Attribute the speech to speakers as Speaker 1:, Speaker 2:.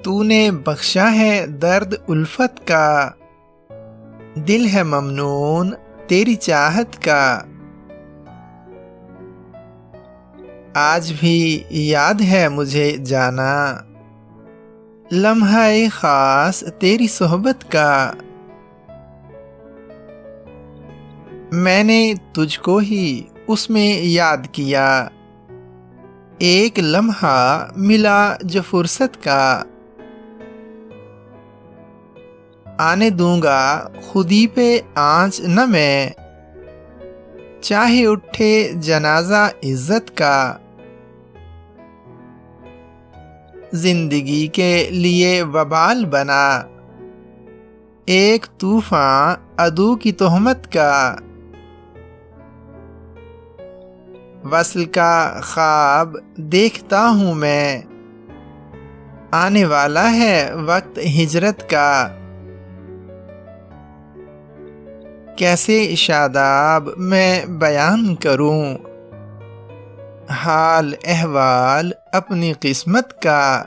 Speaker 1: تو نے بخشا ہے درد الفت کا، دل ہے ممنون تیری چاہت کا۔ آج بھی یاد ہے مجھے جانا، لمحہ خاص تیری صحبت کا۔ میں نے تجھ کو ہی اس میں یاد کیا، ایک لمحہ ملا جو فرصت کا۔ آنے دوں گا خودی پہ آنچ نہ میں، چاہے اٹھے جنازہ عزت کا۔ زندگی کے لیے وبال بنا، ایک طوفان عدو کی تہمت کا۔ وصل کا خواب دیکھتا ہوں میں، آنے والا ہے وقت ہجرت کا۔ کیسے شاداب میں بیان کروں حال احوال اپنی قسمت کا۔